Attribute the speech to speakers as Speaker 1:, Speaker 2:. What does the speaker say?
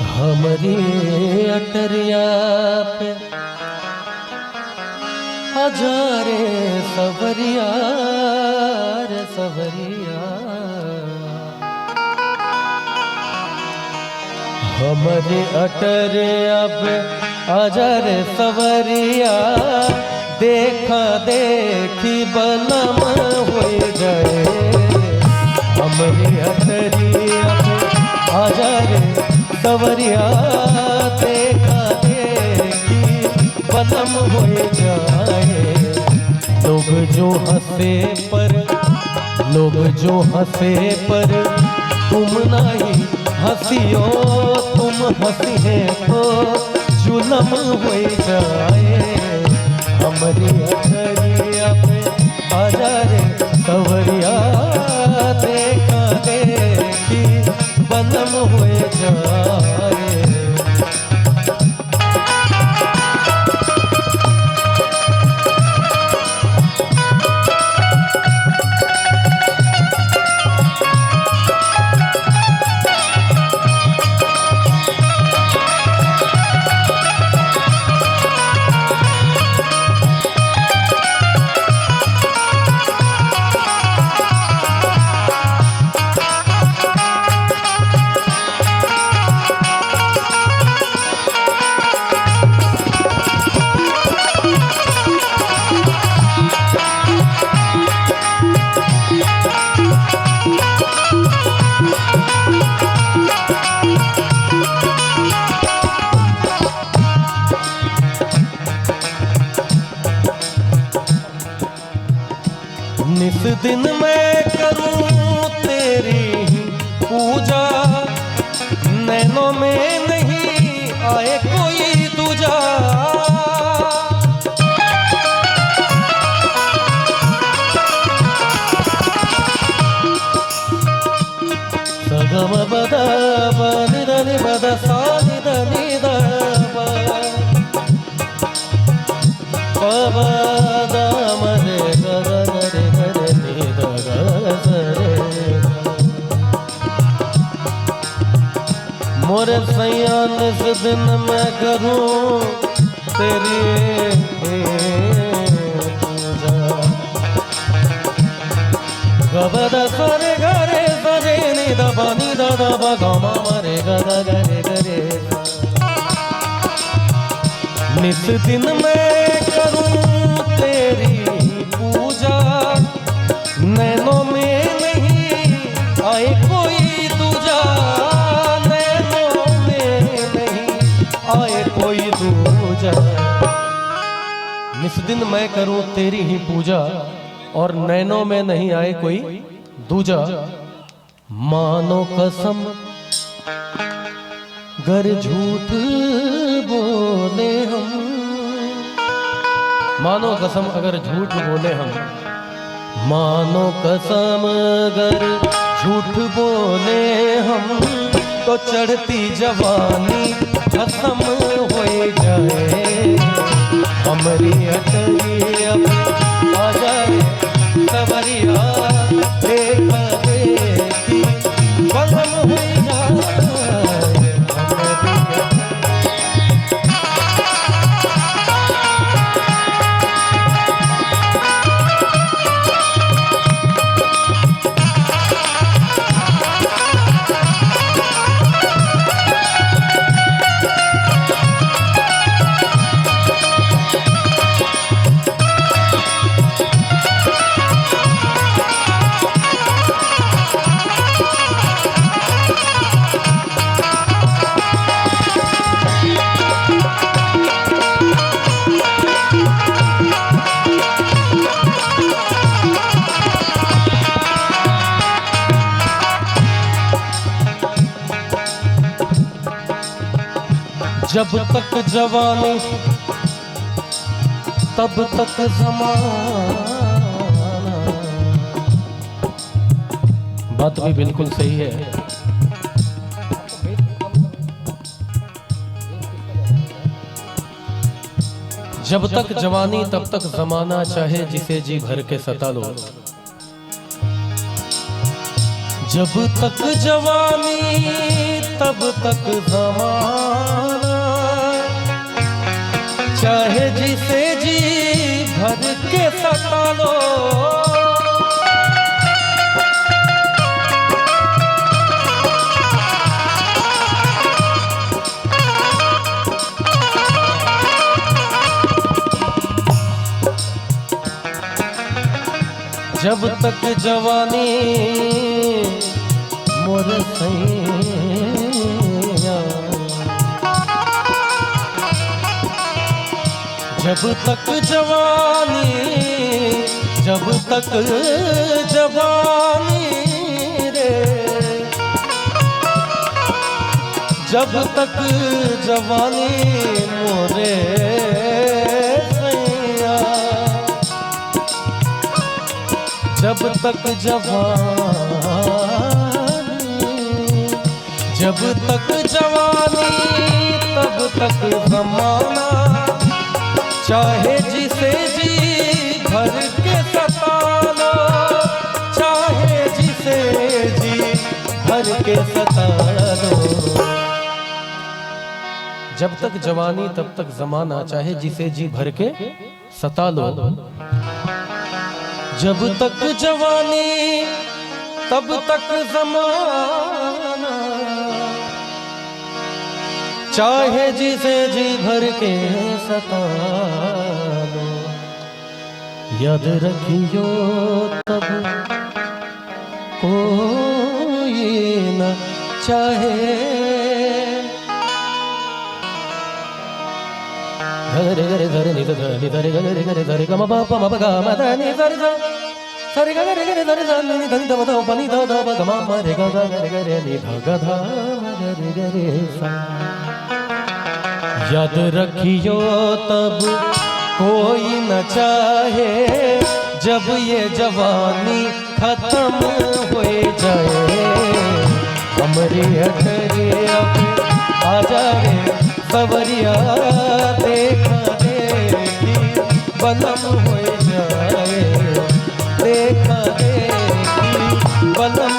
Speaker 1: हमरी अटरिया पे हजारे सवरिया रे सवरिया, हमरी अटरिया पे हजारे सवरिया, देखा देखी बनम हो गए। हमरी अटरिया पे हजारे सवरिया, देखा देखी बनम हो जाए। लोग जो हंसे पर, लोग जो हंसे पर तुम नहीं हंसियो, तुम हंसी है तो जुलम हो जाए। हमारी अटरिया पे हजारे सवरिया, देखा देखी बनम हो जाए। निस दिन मैं करूं तेरी ही पूजा, नैनों में नहीं आए कोई दूजा। सगम बद बनि धनि बद सानि धनि द पद मरे गद मोरे सैया निस दिन मैं करूं तेरी पूजा। गबद सरे गरे सरे नि द नि द गमा मरे गद गरे गरे। निस दिन मैं करूं तेरी पूजा, नैनों में नहीं आए कोई दूजा, नैनों में नहीं आए कोई दूजा। निस दिन मैं करूं तेरी ही पूजा, और नैनों में नहीं आए कोई दूजा। मानो कसम गर झूठ बोले हम, मानो कसम अगर झूठ बोले हम, मानो कसम अगर झूठ बोले हम, तो चढ़ती जवानी कसम हो जाए। हमारी अटरिया आ जाए सवरिया, देखा देखी बनम हो जाए। जब तक जवानी तब तक ज़माना। बात भी बिल्कुल सही है। जब तक जवानी तब तक जमाना, चाहे जिसे जी भर के सता लो। जब तक जवानी तब तक ज़माना, चाहे जिसे जी भर के सता लो। जब तक जवानी मोर सैया, जब तक जवानी, जब तक जवानी रे, जब तक जवानी मोरे सैया, जब तक जवानी, जब तक जवानी तब तक ज़माना, चाहे जिसे जी भर के सता लो, चाहे जिसे जी भर के सता लो। जब तक जवानी तब तक ज़माना, चाहे जिसे जी भर के सता लो। जब तक जवानी तब तक ज़माना, चाहे जिसे जी भर के सता लो। याद रखियो तब कोई न चाहे, गरे गरे गरे नि ध नि ध रे गरे गरे ध रे ग म प प म प ग म ध नि ध रे ध सा रे ग रे ग रे ध रे ध नि ध नि ध प ध प नि ध ध प ग म प रे ग ग रे ग रे नि ध ग ध म ग रे ग रे सा। याद रखियो तब कोई न चाहे, जब ये जवानी खत्म हो जाए। हमरी अठरे अब आ जाए सवरिया, देखा देखी बलम हो जाए, देखा देखी बलम